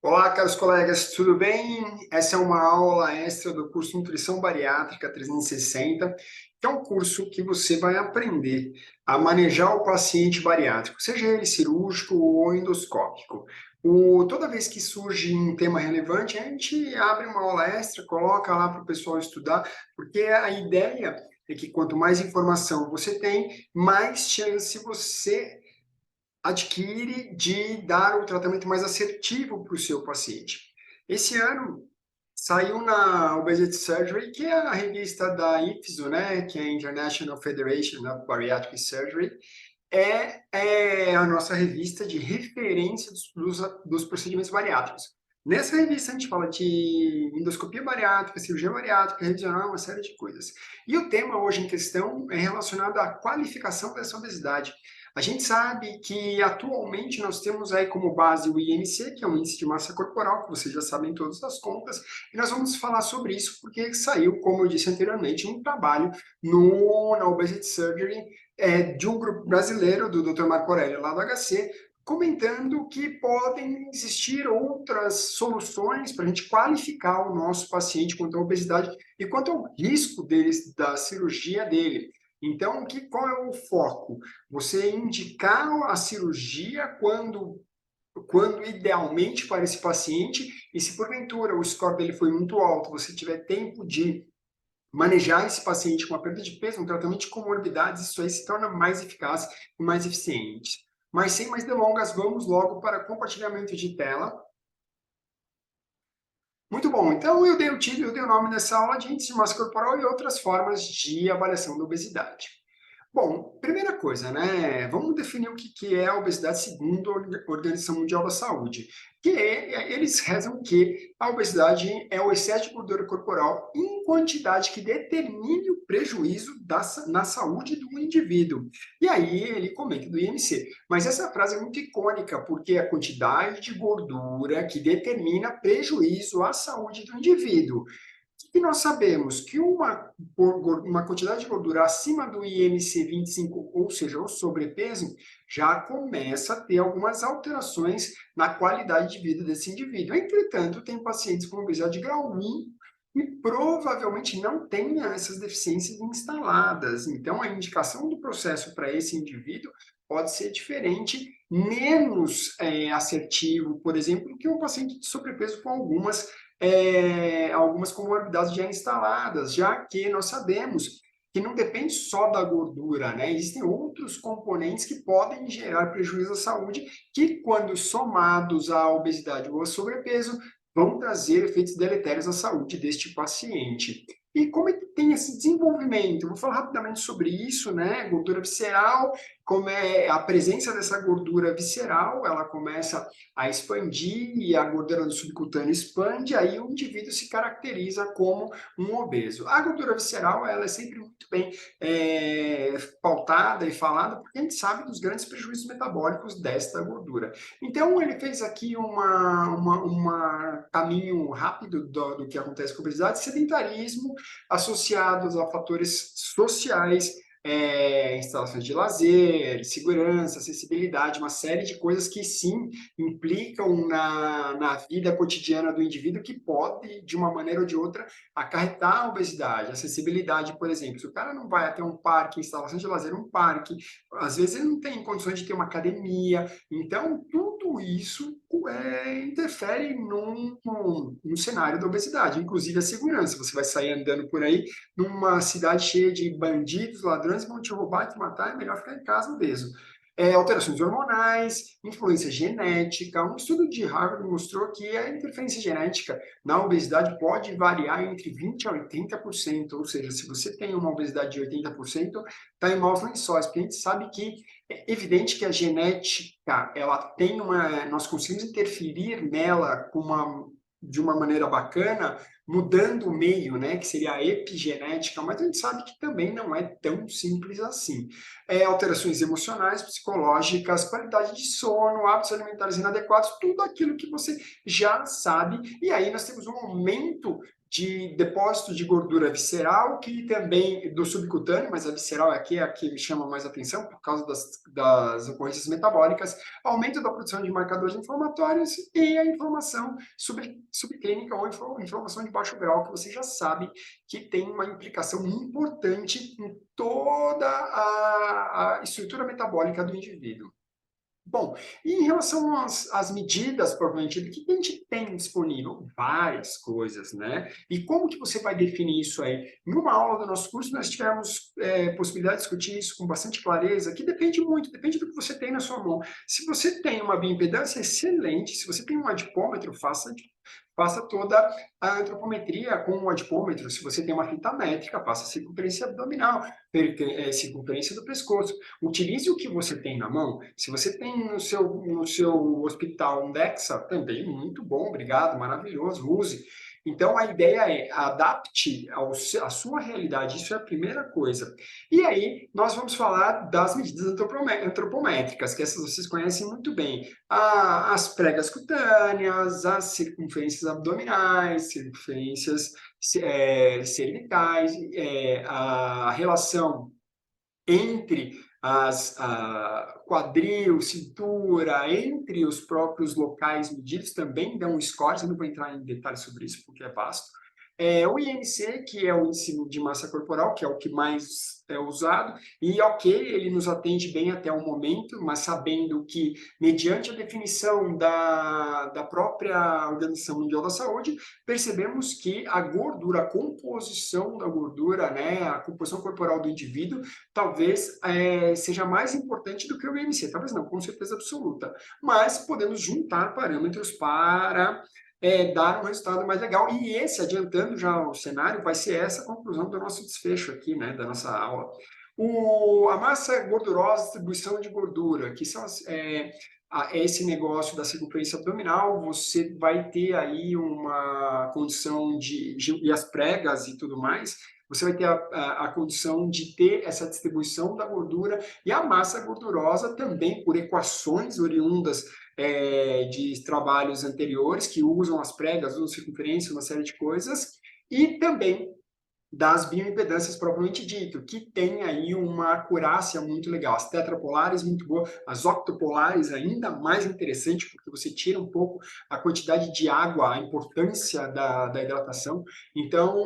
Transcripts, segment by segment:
Olá, caros colegas, tudo bem? Essa é uma aula extra do curso Nutrição Bariátrica 360, que é um curso que você vai aprender a manejar o paciente bariátrico, seja ele cirúrgico ou endoscópico. Toda vez que surge um tema relevante, a gente abre uma aula extra, coloca lá para o pessoal estudar, porque a ideia é que quanto mais informação você tem, mais chance você adquire de dar o tratamento mais assertivo para o seu paciente. Esse ano saiu na Obesity Surgery, que é a revista da IFSO, né, que é a International Federation of Bariatric Surgery, é a nossa revista de referência dos procedimentos bariátricos. Nessa revista a gente fala de endoscopia bariátrica, cirurgia bariátrica, revisional, uma série de coisas. E o tema hoje em questão é relacionado à qualificação dessa obesidade. A gente sabe que atualmente nós temos aí como base o IMC, que é um índice de massa corporal, que vocês já sabem todas as contas, e nós vamos falar sobre isso porque saiu, como eu disse anteriormente, um trabalho na Obesity Surgery de um grupo brasileiro, do Dr. Marco Aurélio, lá do HC, comentando que podem existir outras soluções para a gente qualificar o nosso paciente quanto à obesidade e quanto ao risco deles, da cirurgia dele. Então, qual é o foco? Você indicar a cirurgia quando idealmente para esse paciente, e se porventura o score dele foi muito alto, você tiver tempo de manejar esse paciente com a perda de peso, um tratamento de comorbidades, isso aí se torna mais eficaz e mais eficiente. Mas sem mais delongas, vamos logo para compartilhamento de tela. Muito bom, então eu dei o título, eu dei o nome dessa aula de índice de massa corporal e outras formas de avaliação da obesidade. Bom, primeira coisa, né? Vamos definir o que é a obesidade segundo a Organização Mundial da Saúde. Eles rezam que a obesidade é o excesso de gordura corporal em quantidade que determine o prejuízo na saúde do indivíduo. E aí ele comenta do IMC. Mas essa frase é muito icônica, porque é a quantidade de gordura que determina prejuízo à saúde do indivíduo. E nós sabemos que uma quantidade de gordura acima do IMC 25, ou seja, o sobrepeso, já começa a ter algumas alterações na qualidade de vida desse indivíduo. Entretanto, tem pacientes com obesidade de grau 1 e provavelmente não tenha essas deficiências instaladas. Então, a indicação do processo para esse indivíduo pode ser diferente, menos assertivo, por exemplo, que um paciente de sobrepeso com algumas comorbidades já instaladas, já que nós sabemos que não depende só da gordura, né? Existem outros componentes que podem gerar prejuízo à saúde, que quando somados à obesidade ou ao sobrepeso, vão trazer efeitos deletérios à saúde deste paciente. E como é que tem esse desenvolvimento? Eu vou falar rapidamente sobre isso, né? Gordura visceral, como é a presença dessa gordura visceral, ela começa a expandir e a gordura do subcutâneo expande, aí o indivíduo se caracteriza como um obeso. A gordura visceral, ela é sempre muito bem pautada e falada, porque a gente sabe dos grandes prejuízos metabólicos desta gordura. Então, ele fez aqui caminho rápido do que acontece com a obesidade, sedentarismo, associados a fatores sociais, instalações de lazer, segurança, acessibilidade, uma série de coisas que sim implicam na vida cotidiana do indivíduo que pode, de uma maneira ou de outra, acarretar a obesidade. Acessibilidade, por exemplo, se o cara não vai até um parque, instalação de lazer, um parque, às vezes ele não tem condições de ter uma academia, então tudo isso interfere no cenário da obesidade, inclusive a segurança. Você vai sair andando por aí numa cidade cheia de bandidos, ladrões que vão te roubar e te matar, é melhor ficar em casa obeso. Alterações hormonais, influência genética. Um estudo de Harvard mostrou que a interferência genética na obesidade pode variar entre 20% a 80%, ou seja, se você tem uma obesidade de 80%, está em maus lençóis, porque a gente sabe que é evidente que a genética, ela tem nós conseguimos interferir nela de uma maneira bacana, mudando o meio, né, que seria a epigenética, mas a gente sabe que também não é tão simples assim. Alterações emocionais, psicológicas, qualidade de sono, hábitos alimentares inadequados, tudo aquilo que você já sabe, e aí nós temos um aumento de depósitos de gordura visceral, que também do subcutâneo, mas a visceral aqui é a que me chama mais atenção por causa das ocorrências metabólicas, aumento da produção de marcadores inflamatórios e a inflamação subclínica ou inflamação de baixo grau, que você já sabe que tem uma implicação importante em toda a estrutura metabólica do indivíduo. Bom, e em relação às medidas, provavelmente, o que a gente tem disponível? Várias coisas, né? E como que você vai definir isso aí? Numa aula do nosso curso, nós tivemos possibilidade de discutir isso com bastante clareza, que depende muito, depende do que você tem na sua mão. Se você tem uma bioimpedância, excelente. Se você tem um adipômetro, faça toda a antropometria com o adipômetro. Se você tem uma fita métrica, faça a circunferência abdominal, circunferência do pescoço. Utilize o que você tem na mão. Se você tem no seu hospital um DEXA, também muito bom, obrigado, maravilhoso, use. Então, a ideia é adapte à sua realidade, isso é a primeira coisa. E aí, nós vamos falar das medidas antropométricas, que essas vocês conhecem muito bem. As pregas cutâneas, as circunferências abdominais, circunferências cervicais, a relação entre quadril, cintura, entre os próprios locais medidos, também dão scores, eu não vou entrar em detalhes sobre isso porque é vasto. O IMC, que é o índice de massa corporal, que é o que mais é usado, e ok, ele nos atende bem até o momento, mas sabendo que, mediante a definição da própria Organização Mundial da Saúde, percebemos que a gordura, a composição da gordura, né, a composição corporal do indivíduo, talvez seja mais importante do que o IMC, talvez não, com certeza absoluta, mas podemos juntar parâmetros para dar um resultado mais legal. E esse, adiantando já o cenário, vai ser essa a conclusão do nosso desfecho aqui, né, da nossa aula. A massa gordurosa, distribuição de gordura, que são esse negócio da circunferência abdominal, você vai ter aí uma condição e as pregas e tudo mais, você vai ter a condição de ter essa distribuição da gordura e a massa gordurosa também por equações oriundas de trabalhos anteriores que usam as pregas, usam circunferência, uma série de coisas, e também das bioimpedâncias propriamente dito, que tem aí uma acurácia muito legal. As tetrapolares, muito boa. As octopolares, ainda mais interessante, porque você tira um pouco a quantidade de água, a importância da hidratação. Então,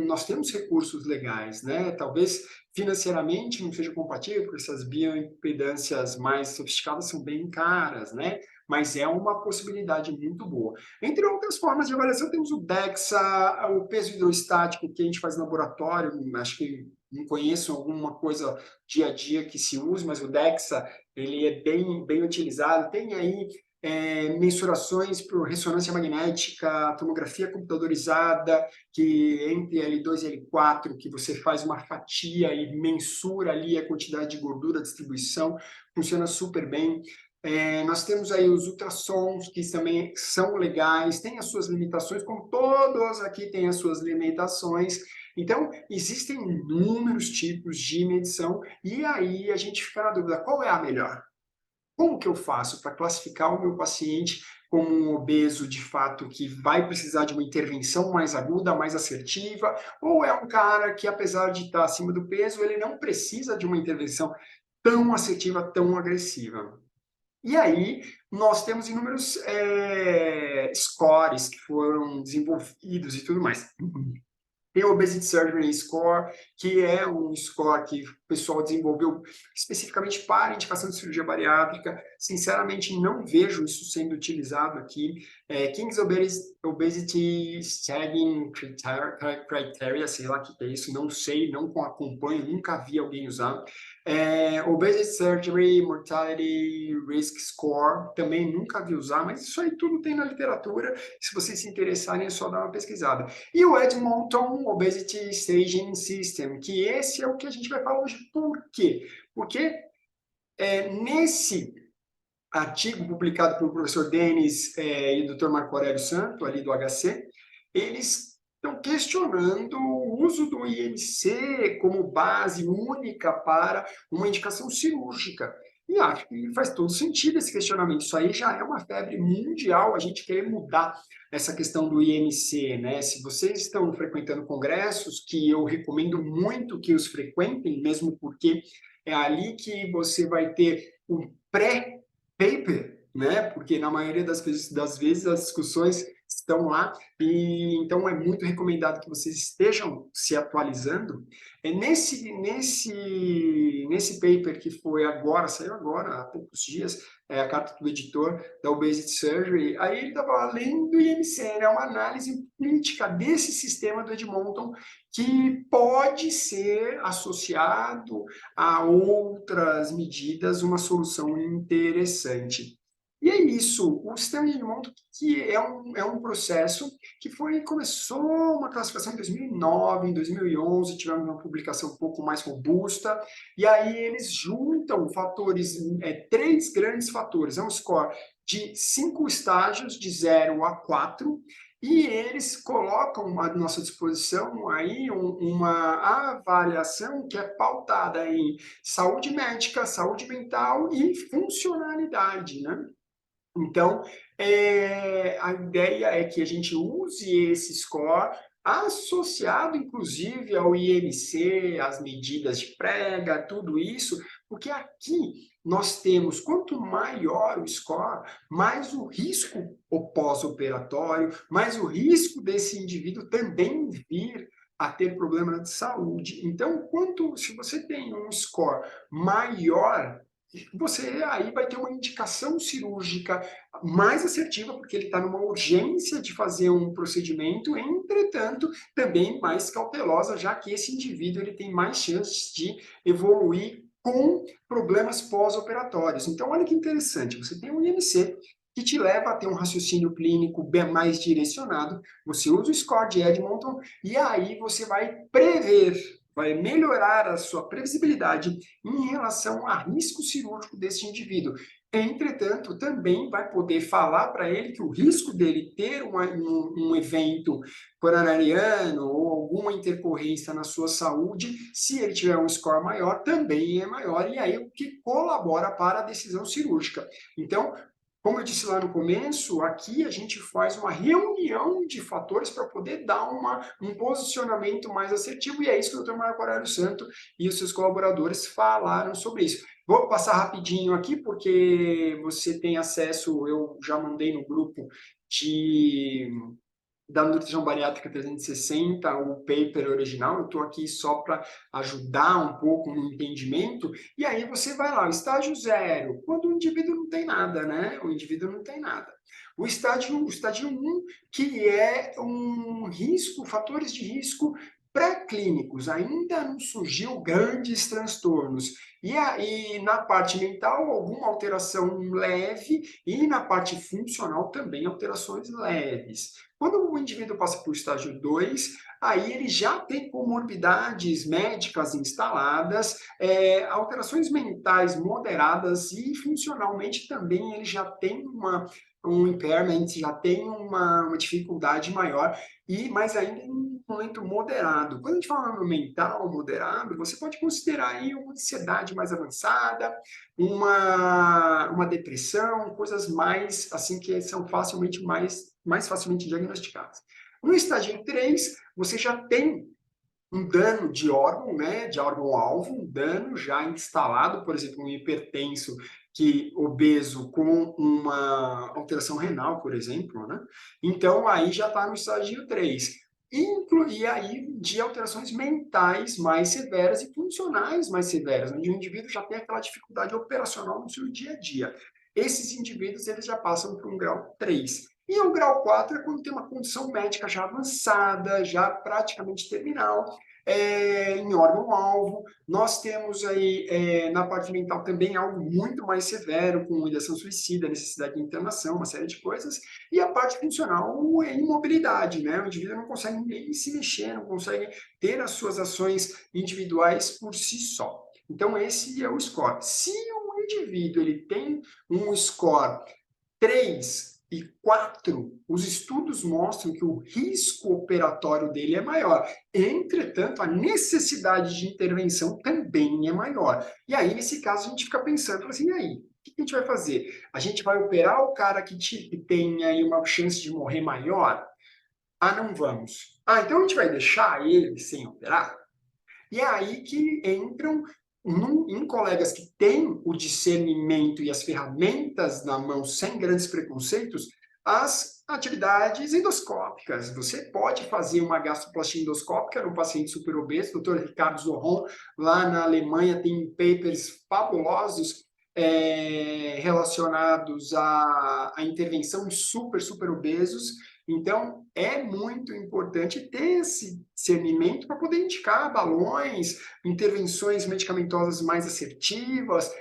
nós temos recursos legais, né? Talvez financeiramente não seja compatível, porque essas bioimpedâncias mais sofisticadas são bem caras, né? Mas é uma possibilidade muito boa. Entre outras formas de avaliação, temos o DEXA, o peso hidrostático que a gente faz no laboratório, acho que não conheço alguma coisa dia a dia que se use, mas o DEXA ele é bem utilizado. Tem aí mensurações por ressonância magnética, tomografia computadorizada, que entre L2 e L4, que você faz uma fatia e mensura ali a quantidade de gordura, a distribuição, funciona super bem. Nós temos aí os ultrassons, que também são legais, têm as suas limitações, como todos aqui têm as suas limitações. Então, existem inúmeros tipos de medição, e aí a gente fica na dúvida, qual é a melhor? Como que eu faço para classificar o meu paciente como um obeso de fato que vai precisar de uma intervenção mais aguda, mais assertiva, ou é um cara que, apesar de estar acima do peso, ele não precisa de uma intervenção tão assertiva, tão agressiva? E aí, nós temos inúmeros scores que foram desenvolvidos e tudo mais. Tem o Obesity Surgery Score, que é um score que o pessoal desenvolveu especificamente para indicação de cirurgia bariátrica. Sinceramente, não vejo isso sendo utilizado aqui. King's Obesity Staging Criteria, sei lá o que é isso, não sei, não acompanho, nunca vi alguém usar. Obesity Surgery Mortality Risk Score, também nunca vi usar, mas isso aí tudo tem na literatura. Se vocês se interessarem, é só dar uma pesquisada. E o Edmonton Obesity Staging System, que esse é o que a gente vai falar hoje. Por quê? Porque nesse artigo publicado pelo professor Denis e o Dr. Marco Aurélio Santo, ali do HC, eles estão questionando o uso do IMC como base única para uma indicação cirúrgica. E acho que faz todo sentido esse questionamento. Isso aí já é uma febre mundial, a gente querer mudar essa questão do IMC, né? Se vocês estão frequentando congressos, que eu recomendo muito que os frequentem, mesmo porque é ali que você vai ter um pré-paper, né? Porque na maioria das vezes as discussões estão lá, e então é muito recomendado que vocês estejam se atualizando. Nesse paper que foi agora, saiu agora, há poucos dias, a carta do editor da Obesity Surgery, aí ele estava além do IMC, né, uma análise crítica desse sistema do Edmonton que pode ser associado a outras medidas, uma solução interessante. E é isso, o sistema de Edmonton que é um processo que começou uma classificação em 2009, em 2011 tivemos uma publicação um pouco mais robusta, e aí eles juntam fatores, três grandes fatores, é um score de 5 estágios, de 0 a 4, e eles colocam à nossa disposição aí uma avaliação que é pautada em saúde médica, saúde mental e funcionalidade, né? Então, a ideia é que a gente use esse score associado, inclusive, ao IMC, às medidas de prega, tudo isso, porque aqui nós temos, quanto maior o score, mais o risco pós-operatório, mais o risco desse indivíduo também vir a ter problema de saúde. Então, se você tem um score maior, você aí vai ter uma indicação cirúrgica mais assertiva, porque ele está numa urgência de fazer um procedimento, entretanto, também mais cautelosa, já que esse indivíduo ele tem mais chances de evoluir com problemas pós-operatórios. Então, olha que interessante, você tem um IMC que te leva a ter um raciocínio clínico bem mais direcionado, você usa o score de Edmonton e aí você vai prever, vai melhorar a sua previsibilidade em relação a risco cirúrgico desse indivíduo. Entretanto, também vai poder falar para ele que o risco dele ter um evento coronariano ou alguma intercorrência na sua saúde, se ele tiver um score maior, também é maior, e aí o que colabora para a decisão cirúrgica. Então, como eu disse lá no começo, aqui a gente faz uma reunião de fatores para poder dar um posicionamento mais assertivo, e é isso que o Dr. Marco Aurélio Santo e os seus colaboradores falaram sobre isso. Vou passar rapidinho aqui, porque você tem acesso, eu já mandei no grupo da Nutrição Bariátrica 360, o paper original, eu estou aqui só para ajudar um pouco no entendimento, e aí você vai lá, o estágio 0, quando o indivíduo não tem nada, né? O indivíduo não tem nada. O estágio 1, que é um risco, fatores de risco pré-clínicos, ainda não surgiu grandes transtornos. E aí, na parte mental, alguma alteração leve, e na parte funcional também alterações leves. Quando o indivíduo passa para o estágio 2, aí ele já tem comorbidades médicas instaladas, alterações mentais moderadas e funcionalmente também ele já tem um impairment, já tem uma dificuldade maior, mas ainda em um momento moderado. Quando a gente fala no mental moderado, você pode considerar aí uma ansiedade mais avançada, uma depressão, coisas mais assim que são mais facilmente diagnosticadas. No estágio 3, você já tem um dano de órgão, né, de órgão-alvo, um dano já instalado, por exemplo, um hipertenso obeso com uma alteração renal, por exemplo, né? Então, aí já está no estágio 3. E aí de alterações mentais mais severas e funcionais mais severas, onde o indivíduo já tem aquela dificuldade operacional no seu dia a dia. Esses indivíduos eles já passam para um grau 3. E o grau 4 é quando tem uma condição médica já avançada, já praticamente terminal, em órgão-alvo. Nós temos aí, na parte mental também algo muito mais severo, com ideação suicida, necessidade de internação, uma série de coisas. E a parte funcional é imobilidade, né? O indivíduo não consegue nem se mexer, não consegue ter as suas ações individuais por si só. Então, esse é o score. Se o indivíduo ele tem um score 3 E 4, os estudos mostram que o risco operatório dele é maior. Entretanto, a necessidade de intervenção também é maior. E aí, nesse caso, a gente fica pensando, assim, e aí, o que a gente vai fazer? A gente vai operar o cara que tem aí uma chance de morrer maior? Ah, não vamos. Ah, então a gente vai deixar ele sem operar? E é aí que entram em colegas que têm o discernimento e as ferramentas na mão, sem grandes preconceitos, as atividades endoscópicas. Você pode fazer uma gastroplastia endoscópica no paciente superobeso. O Dr. Ricardo Zorron, lá na Alemanha, tem papers fabulosos relacionados à intervenção em super obesos. Então, é muito importante ter esse discernimento para poder indicar balões, intervenções medicamentosas mais assertivas,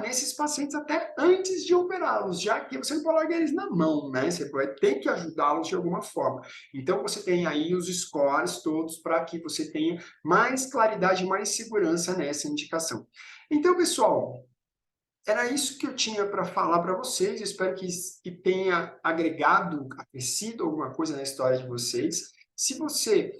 nesses pacientes até antes de operá-los, já que você não pode largar eles na mão, né? Você vai ter que ajudá-los de alguma forma. Então, você tem aí os scores todos para que você tenha mais claridade, mais segurança nessa indicação. Então, pessoal, era isso que eu tinha para falar para vocês. Eu espero que tenha agregado, acrescido alguma coisa na história de vocês. Se você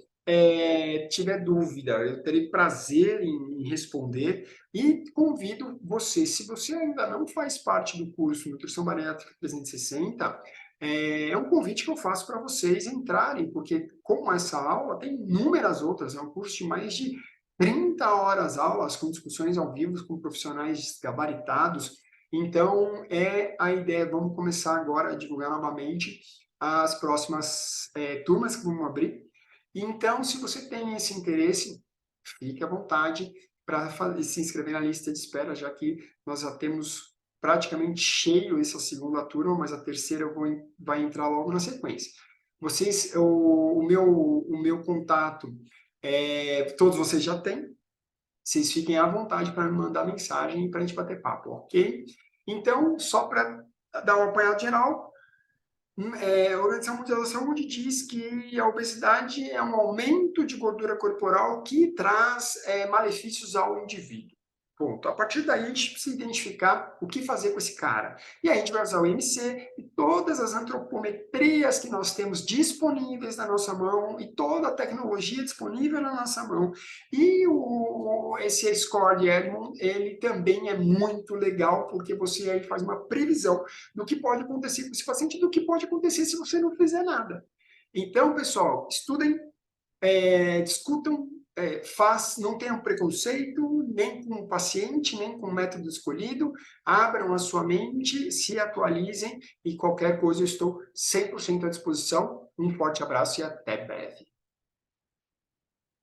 tiver dúvida, eu terei prazer em responder e convido você, se você ainda não faz parte do curso Nutrição Bariátrica 360, é um convite que eu faço para vocês entrarem, porque com essa aula tem inúmeras outras, é um curso de mais de 30 horas aulas com discussões ao vivo com profissionais gabaritados. Então, é a ideia, vamos começar agora a divulgar novamente as próximas turmas que vamos abrir. Então, se você tem esse interesse, fique à vontade para se inscrever na lista de espera, já que nós já temos praticamente cheio essa segunda turma, mas a terceira vai entrar logo na sequência. Vocês, o meu contato todos vocês já têm. Vocês fiquem à vontade para me mandar mensagem para a gente bater papo, ok? Então, só para dar uma apanhada geral, a Organização Mundial da Saúde diz que a obesidade é um aumento de gordura corporal que traz malefícios ao indivíduo. Ponto. A partir daí, a gente precisa identificar o que fazer com esse cara. E aí a gente vai usar o IMC e todas as antropometrias que nós temos disponíveis na nossa mão e toda a tecnologia disponível na nossa mão. E esse score de Edmond, ele também é muito legal, porque você aí faz uma previsão do que pode acontecer com esse paciente, do que pode acontecer se você não fizer nada. Então, pessoal, estudem, discutam, não tenham preconceito, nem com o paciente, nem com o método escolhido, abram a sua mente, se atualizem e qualquer coisa eu estou 100% à disposição. Um forte abraço e até breve.